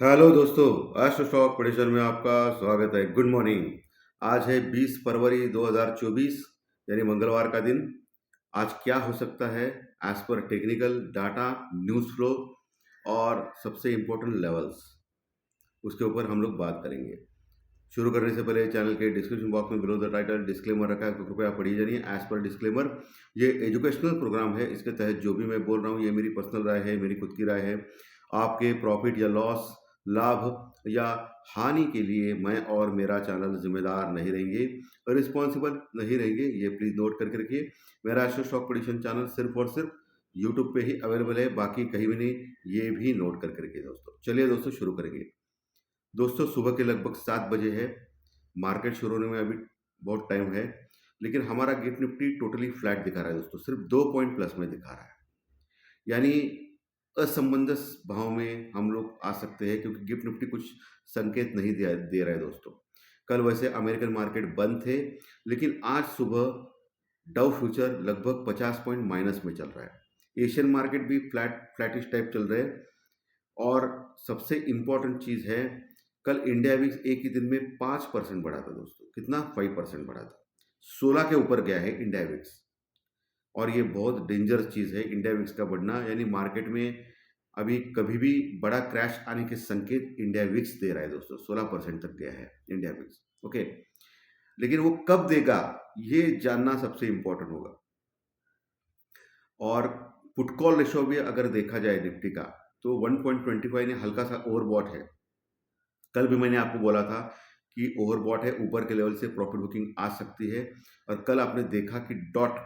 Hello दोस्तों, astro stock prediction में आपका स्वागत है। Good morning. आज है 20 फरवरी 2024 यानी मंगलवार का दिन। आज क्या हो सकता है as per technical data, news flow और सबसे इम्पोर्टेंट लेवल्स, उसके ऊपर हम लोग बात करेंगे। शुरू करने से पहले चैनल के डिस्क्रिप्शन बॉक्स में बिलो द टाइटल डिस्क्लेमर रखा है, तो कृपया पढ़िए जानिए। एज पर डिस्क्लेमर, ये एजुकेशनल प्रोग्राम है। इसके तहत जो भी मैं बोल रहा हूँ ये मेरी पर्सनल राय है, मेरी खुद की राय है। आपके प्रॉफिट या लॉस, लाभ या हानि के लिए मैं और मेरा चैनल जिम्मेदार नहीं रहेंगे, रिस्पॉन्सिबल नहीं रहेंगे, ये प्लीज़ नोट करके रखिए। मेरा एस्ट्रो स्टॉक प्रेडिक्शन चैनल सिर्फ और सिर्फ यूट्यूब पे ही अवेलेबल है, बाकी कहीं भी नहीं, ये भी नोट करके रखिए दोस्तों। चलिए दोस्तों शुरू करेंगे। दोस्तों सुबह के लगभग 7 बजे है। मार्केट शुरू होने में अभी बहुत टाइम है, लेकिन हमारा गिफ्ट निफ्टी टोटली फ्लैट दिखा रहा है दोस्तों, सिर्फ 2 पॉइंट प्लस में दिखा रहा है। यानी असमंजस भाव में हम लोग आ सकते हैं, क्योंकि गिफ्ट निफ्टी कुछ संकेत नहीं दे रहा है दोस्तों। कल वैसे अमेरिकन मार्केट बंद थे, लेकिन आज सुबह डाउ फ्यूचर लगभग 50 पॉइंट माइनस में चल रहा है। एशियन मार्केट भी फ्लैटिश टाइप चल रहे हैं। और सबसे इम्पॉर्टेंट चीज़ है, कल इंडिया विक्स एक ही दिन में 5% बढ़ा था दोस्तों। कितना? 5% बढ़ा था। 16 के ऊपर गया है इंडिया विक्स। और ये बहुत डेंजरस चीज़ है इंडिया विक्स का बढ़ना, यानी मार्केट में अभी कभी भी बड़ा क्रैश आने के संकेत इंडिया विक्स दे रहा है दोस्तों। 16% तक गया है इंडिया विक्स। ओके, लेकिन वो कब देगा ये जानना सबसे इम्पोर्टेंट होगा। और पुट कॉल रेशो भी अगर देखा जाए निफ्टी का, तो 1.25 ने हल्का सा ओवरबॉट है। कल भी मैंने आपको बोला था कि ओवरबॉट है, ऊपर के लेवल से प्रॉफिट बुकिंग आ सकती है। और कल आपने देखा कि डॉट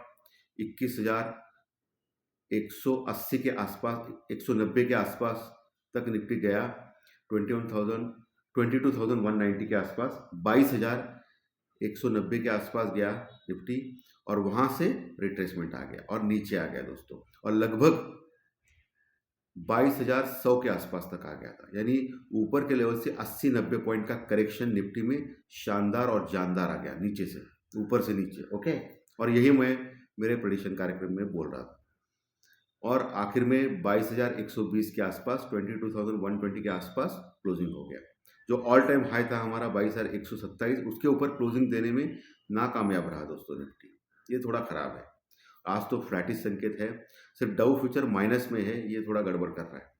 21,180 के आसपास, 190 के आसपास तक निफ्टी गया। 22,190 के आसपास, 22,190 के आसपास गया निफ्टी। और वहाँ से रिट्रेसमेंट आ गया और नीचे आ गया दोस्तों, और लगभग 22,100 के आसपास तक आ गया था। यानी ऊपर के लेवल से 80-90 पॉइंट का करेक्शन निफ्टी में शानदार और जानदार आ गया, नीचे से ऊपर से नीचे। ओके, और यही मैं मेरे प्रेडिक्शन कार्यक्रम में बोल रहा था। और आखिर में 22,120 के आसपास, 22,120 के आसपास क्लोजिंग हो गया। जो ऑल टाइम हाई था हमारा 22,127, उसके ऊपर क्लोजिंग देने में नाकामयाब रहा दोस्तों निफ्टी। ये थोड़ा खराब है। आज तो फ्लैटिश संकेत है। सिर्फ डाउ फ्यूचर माइनस में है, ये थोड़ा गड़बड़ कर रहा है।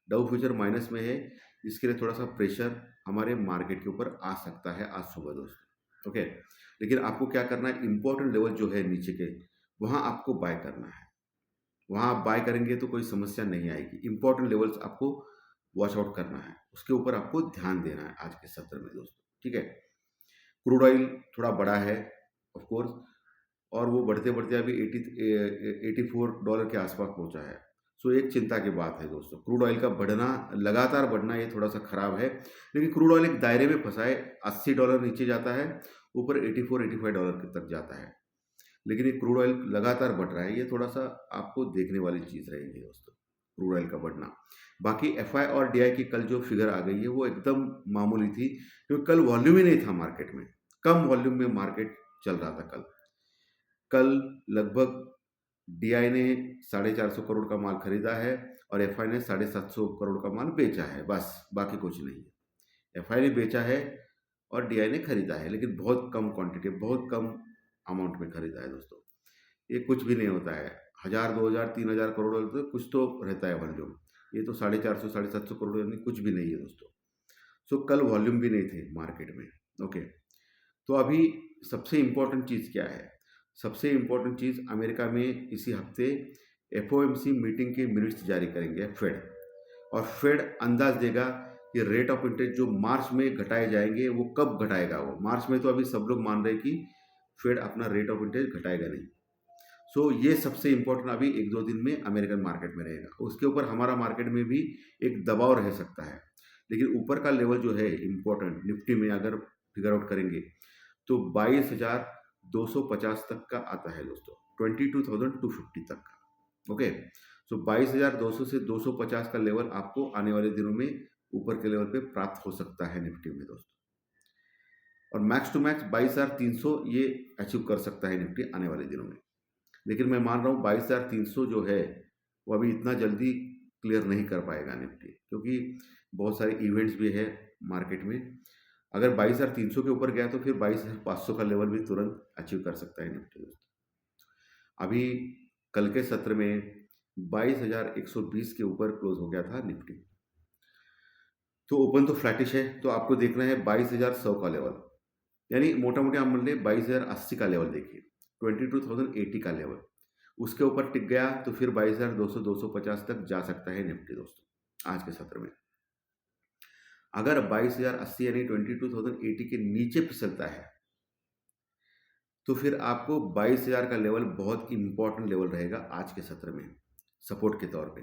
डाउ फ्यूचर माइनस में है, इसके लिए थोड़ा सा प्रेशर हमारे मार्केट के ऊपर आ सकता है आज सुबह दोस्तों। ओके, लेकिन आपको क्या करना है, इंपॉर्टेंट लेवल जो है नीचे के, वहाँ आपको बाय करना है। वहाँ आप बाय करेंगे तो कोई समस्या नहीं आएगी। इंपॉर्टेंट लेवल्स आपको वॉच आउट करना है, उसके ऊपर आपको ध्यान देना है आज के सत्र में दोस्तों। ठीक है, क्रूड ऑयल थोड़ा बड़ा है ऑफ कोर्स, और वो बढ़ते बढ़ते अभी $84 के आसपास पहुंचा है। सो एक चिंता की बात है दोस्तों, क्रूड ऑयल का बढ़ना, लगातार बढ़ना, ये थोड़ा सा खराब है। लेकिन क्रूड ऑयल एक दायरे में फंसा है। $80 नीचे जाता है, ऊपर $84-85 तक जाता है। लेकिन ये क्रूड ऑयल लगातार बढ़ रहा है, ये थोड़ा सा आपको देखने वाली चीज़ रहेगी दोस्तों, क्रूड ऑयल का बढ़ना। बाकी एफआई और डीआई की कल जो फिगर आ गई है वो एकदम मामूली थी, क्योंकि कल वॉल्यूम ही नहीं था मार्केट में। कम वॉल्यूम में मार्केट चल रहा था कल। कल लगभग डीआई ने 450 करोड़ का माल खरीदा है, और एफआई ने 750 करोड़ का माल बेचा है, बस, बाकी कुछ नहीं है। एफआई ने बेचा है और डीआई ने खरीदा है, लेकिन बहुत कम क्वांटिटी, बहुत कम अमाउंट में खरीदा है दोस्तों। ये कुछ भी नहीं होता है। 1000, 2000, 3000 करोड़ तो कुछ तो रहता है वॉल्यूम। ये तो 450, 750 करोड़ यानी कुछ भी नहीं है दोस्तों। सो कल वॉल्यूम भी नहीं थे मार्केट में। ओके, तो अभी सबसे इम्पोर्टेंट चीज़ क्या है? सबसे इम्पोर्टेंट चीज़, अमेरिका में इसी हफ्ते एफओएमसी मीटिंग के मिनट्स जारी करेंगे फेड। और फेड अंदाज देगा कि रेट ऑफ इंटरेस्ट जो मार्च में घटाए जाएंगे वो कब घटाएगा। वो मार्च में तो अभी सब लोग मान रहे हैं कि फेड अपना रेट ऑफ इंटरेस्ट घटाएगा नहीं। सो ये सबसे इम्पोर्टेंट अभी 1-2 दिन में अमेरिकन मार्केट में रहेगा। उसके ऊपर हमारा मार्केट में भी एक दबाव रह सकता है। लेकिन ऊपर का लेवल जो है इम्पोर्टेंट, निफ्टी में अगर फिगर आउट करेंगे तो 22,250 तक का आता है दोस्तों, 22,250 तक का। ओके, सो 22,200 से 250 का लेवल आपको आने वाले दिनों में ऊपर के लेवल पे प्राप्त हो सकता है निफ्टी में दोस्तों। और मैक्स टू मैक्स 22,300 ये अचीव कर सकता है निफ्टी आने वाले दिनों में। लेकिन मैं मान रहा हूँ 22,300 जो है वो अभी इतना जल्दी क्लियर नहीं कर पाएगा निफ्टी, क्योंकि बहुत सारे इवेंट्स भी है मार्केट में। अगर 22,300 के ऊपर गया तो फिर 22,500 का लेवल भी तुरंत अचीव कर सकता है निफ्टी दोस्तों। अभी कल के सत्र में 22,120 के ऊपर क्लोज हो गया था निफ्टी। तो ओपन तो फ्लैटिश है, तो आपको देखना है 22,100 का लेवल, यानी मोटा मोटी आप मान लें 22,080 का लेवल देखिए, 22,080 का लेवल। उसके ऊपर टिक गया तो फिर 22,200 250 तक जा सकता है निफ्टी दोस्तों आज के सत्र में। अगर 22,080 यानी 22,080 के नीचे फिसलता है तो फिर आपको 22,000 का लेवल बहुत इंपॉर्टेंट लेवल रहेगा आज के सत्र में सपोर्ट के तौर पे,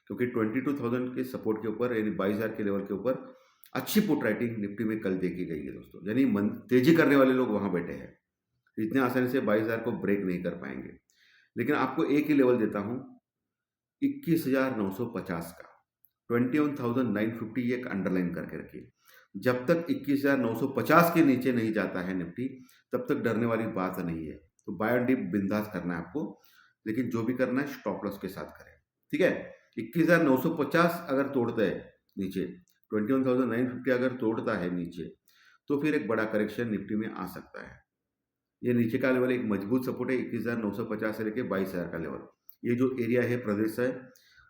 क्योंकि 22,000 के सपोर्ट के ऊपर यानी 22,000 के लेवल के ऊपर अच्छी पुट राइटिंग निफ्टी में कल देखी गई है दोस्तों, यानी तेजी करने वाले लोग वहां बैठे हैं, इतने आसानी से 22,000 को ब्रेक नहीं कर पाएंगे। लेकिन आपको एक ही लेवल देता हूं 21,950 का, 21,950 ये अंडरलाइन करके रखिए। जब तक 21,950 के नीचे नहीं जाता है निफ्टी तब तक डरने वाली बात नहीं है। तो बाय एंड डिप बिंदास करना है आपको, लेकिन जो भी करना है स्टॉप लॉस के साथ करें, ठीक है। 21,950 अगर तोड़ता है नीचे, 21,950 अगर तोड़ता है नीचे, तो फिर एक बड़ा करेक्शन निफ्टी में आ सकता है। ये नीचे का लेवल एक मजबूत सपोर्ट है 21,950 से लेकर 22,000 का लेवल। ये जो एरिया है, प्रदेश है,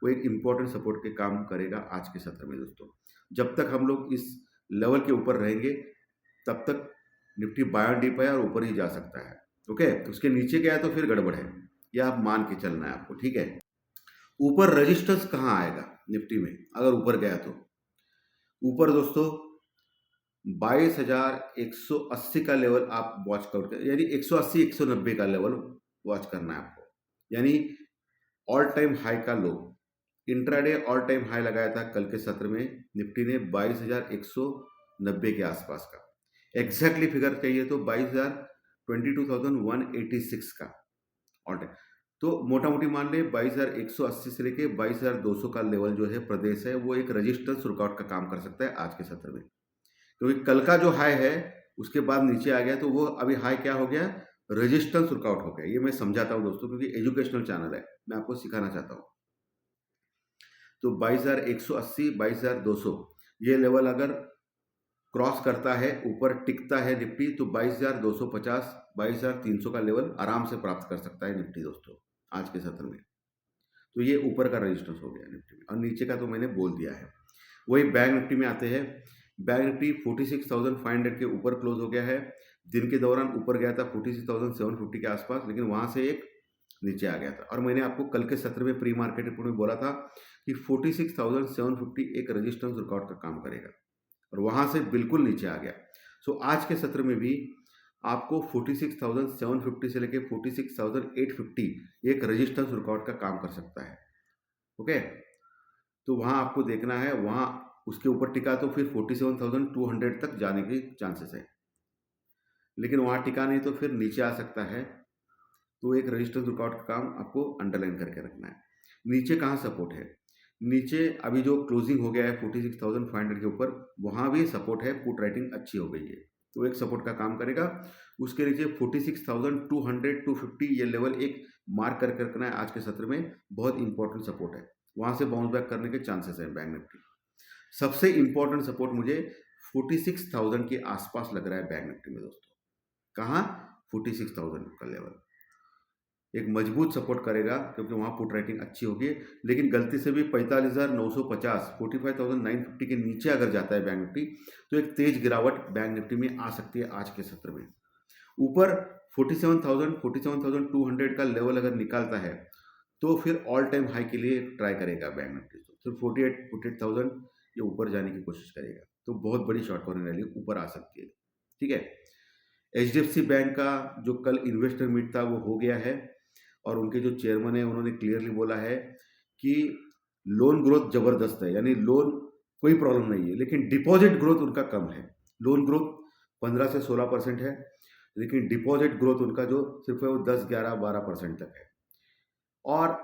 वो एक इंपॉर्टेंट सपोर्ट के काम करेगा आज के सत्र में दोस्तों। जब तक हम लोग इस लेवल के ऊपर रहेंगे तब तक निफ्टी बाय एंड डिप है और ऊपर ही जा सकता है, ओके। उसके नीचे गया तो फिर गड़बड़ है, यह आप मान के चलना है आपको, ठीक है। ऊपर रेजिस्टेंस कहाँ आएगा निफ्टी में अगर ऊपर गया तो? ऊपर दोस्तों 22,180 का लेवल आप वॉच कर, यानी 180 190 का लेवल वॉच करना है आपको, यानी ऑल टाइम हाई का लो। इंट्राडे ऑल टाइम हाई लगाया था कल के सत्र में निफ्टी ने 22,190 के आसपास का, एग्जैक्टली फिगर चाहिए तो 22,186 का ऑल टाइम। तो मोटा मोटी मान ले 22,180 से लेके 22,200 का लेवल जो है प्रदेश है, वो एक रजिस्टेंस रुकआउट का काम कर सकता है आज के सत्र में, क्योंकि कल का जो हाई है उसके बाद नीचे आ गया, तो वो अभी हाई क्या हो गया, रेजिस्टेंस रुकआउट हो गया। ये मैं समझाता हूं दोस्तों, क्योंकि एजुकेशनल चैनल है, मैं आपको सिखाना चाहता हूं। तो 22,180 22,200 ये लेवल अगर क्रॉस करता है, ऊपर टिकता है निफ्टी, तो 22,250 22,300 का लेवल आराम से प्राप्त कर सकता है निफ्टी दोस्तों आज के सत्र में। तो ये ऊपर का रेजिस्टेंस हो गया निफ्टी में, और नीचे का तो मैंने बोल दिया है। वही बैंक निफ्टी में आते हैं। बैंक निफ्टी 46,500 के ऊपर क्लोज हो गया है। दिन के दौरान ऊपर गया था 46,750 के आसपास, लेकिन वहां से एक नीचे आ गया था। और मैंने आपको कल के सत्र में प्री मार्केट रिपोर्ट में बोला था कि 46,750 एक रेजिस्टेंस रुकआउट का काम करेगा, और वहां से बिल्कुल नीचे आ गया। सो आज के सत्र में भी आपको 46,750 से लेके 46,850 एक रेजिस्टेंस रुकआउट का काम कर सकता है, ओके। तो वहां आपको देखना है, वहां उसके ऊपर टिका तो फिर 47,200 तक जाने के चांसेस है, लेकिन वहां टिका नहीं तो फिर नीचे आ सकता है। तो एक रजिस्टेंस रुकआउट का काम आपको अंडरलाइन करके रखना है। नीचे कहाँ सपोर्ट है? नीचे अभी जो क्लोजिंग हो गया है 46,500 के ऊपर, वहां भी सपोर्ट है, पुट राइटिंग अच्छी हो गई है, तो एक सपोर्ट का काम करेगा। उसके नीचे 46,200 250 ये लेवल एक मार्क करके रखना है आज के सत्र में, बहुत इंपॉर्टेंट सपोर्ट है, वहां से बाउंस बैक करने के चांसेस हैं बैंक निफ्टी। सबसे इंपॉर्टेंट सपोर्ट मुझे 46,000 के आसपास लग रहा है बैंक निफ्टी में दोस्तों। कहाँ? 46,000 का लेवल एक मजबूत सपोर्ट करेगा, क्योंकि वहां पुट राइटिंग अच्छी होगी। लेकिन गलती से भी 45,950 45,950 के नीचे अगर जाता है बैंक निफ्टी, तो एक तेज गिरावट बैंक निफ्टी में आ सकती है आज के सत्र में। ऊपर 47,000 47,200 का लेवल अगर निकालता है तो फिर ऑल टाइम हाई के लिए ट्राई करेगा बैंक निफ्टी, तो फिर 48,000 ये ऊपर जाने की कोशिश करेगा, तो बहुत बड़ी शॉर्ट कॉर्नर रैली ऊपर आ सकती है, ठीक है। HDFC बैंक का जो कल इन्वेस्टर मीट था वो हो गया है, और उनके जो चेयरमैन है उन्होंने क्लियरली बोला है कि लोन ग्रोथ जबरदस्त है, यानी लोन कोई प्रॉब्लम नहीं है, लेकिन डिपॉजिट ग्रोथ उनका कम है। लोन ग्रोथ 15 से 16% है, लेकिन डिपॉजिट ग्रोथ उनका जो सिर्फ है वो 10 11 12% तक है। और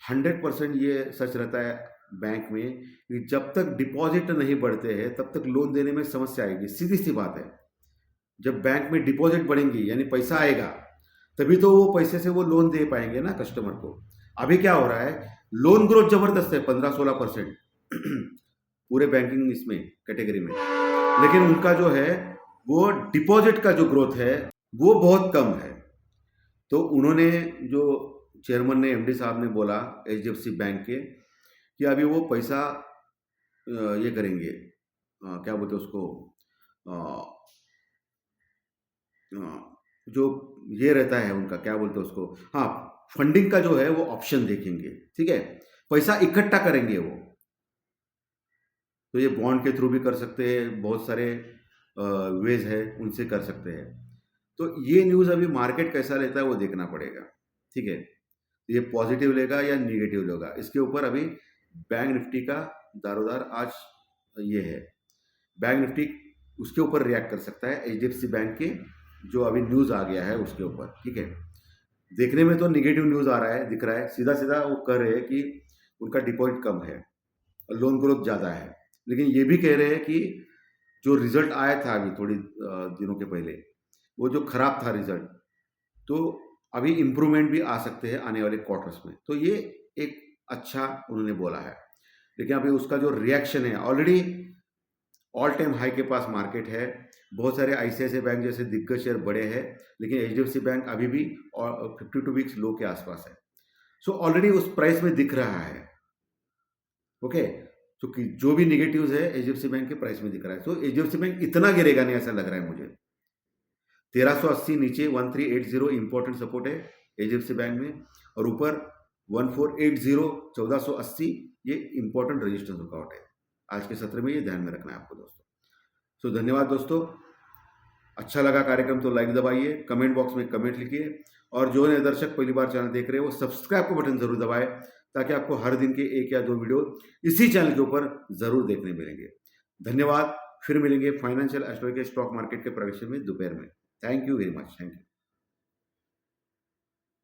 100% ये सच रहता है बैंक में कि जब तक डिपॉजिट नहीं बढ़ते हैं तब तक लोन देने में समस्या आएगी, सीधी सी बात है। जब बैंक में डिपॉजिट बढ़ेंगी यानी पैसा आएगा, तभी तो वो पैसे से वो लोन दे पाएंगे ना कस्टमर को। अभी क्या हो रहा है, लोन ग्रोथ जबरदस्त है 15-16%, पूरे बैंकिंग इसमें कैटेगरी में, लेकिन उनका जो है वो डिपॉजिट का जो ग्रोथ है वो बहुत कम है। तो उन्होंने जो चेयरमैन ने एमडी साहब ने बोला एचडीएफसी बैंक के कि अभी वो पैसा ये करेंगे, क्या बोलते हैं उसको, अ, जो ये रहता है उनका, क्या बोलते हैं उसको, हाँ, फंडिंग का जो है वो ऑप्शन देखेंगे, ठीक है, पैसा इकट्ठा करेंगे वो। तो ये बॉन्ड के थ्रू भी कर सकते हैं, बहुत सारे वेज है उनसे कर सकते हैं। तो ये न्यूज़ अभी मार्केट कैसा लेता है वो देखना पड़ेगा, ठीक है, ये पॉजिटिव लेगा या निगेटिव लेगा, इसके ऊपर अभी बैंक निफ्टी का दारोदार आज ये है। बैंक निफ्टी उसके ऊपर रिएक्ट कर सकता है एचडीएफसी बैंक के जो अभी न्यूज़ आ गया है उसके ऊपर, ठीक है। देखने में तो निगेटिव न्यूज़ आ रहा है, दिख रहा है, सीधा सीधा वो कह रहे हैं कि उनका डिपॉजिट कम है और लोन ग्रोथ ज़्यादा है, लेकिन ये भी कह रहे हैं कि जो रिजल्ट आया था अभी थोड़ी दिनों के पहले, वो जो खराब था रिजल्ट, तो अभी इम्प्रूवमेंट भी आ सकते हैं आने वाले क्वार्टर्स में। तो ये एक अच्छा उन्होंने बोला है, लेकिन अभी उसका जो रिएक्शन है, ऑलरेडी ऑल टाइम हाई के पास मार्केट है, बहुत सारे आईसीआईसीआई बैंक जैसे दिग्गज शेयर बड़े हैं, लेकिन एचडीएफसी बैंक अभी भी 52 वीक्स लो के आसपास है। सो ऑलरेडी उस प्राइस में दिख रहा है, ओके। तो जो भी निगेटिव्स है एचडीएफसी बैंक के प्राइस में दिख रहा है। तो एचडीएफसी बैंक इतना गिरेगा नहीं ऐसा लग रहा है मुझे। 1380 नीचे 1380 इंपॉर्टेंट सपोर्ट है एचडीएफसी बैंक में, और ऊपर 1480 1480 ये इंपॉर्टेंट रेजिस्टेंस रुकावट है। आज के सत्र में ये ध्यान में रखना है आपको दोस्तों। सो धन्यवाद दोस्तों, अच्छा लगा कार्यक्रम तो लाइक दबाइए, कमेंट बॉक्स में कमेंट लिखिए, और जो नए दर्शक पहली बार चैनल देख रहे हैं वो सब्सक्राइब का बटन जरूर दबाएं, ताकि आपको हर दिन के 1 या 2 वीडियो इसी चैनल के ऊपर जरूर देखने मिलेंगे। धन्यवाद, फिर मिलेंगे फाइनेंशियल एस्ट्रोलॉजी के स्टॉक मार्केट के प्रवेश में दोपहर में। Thank you very much, thank you.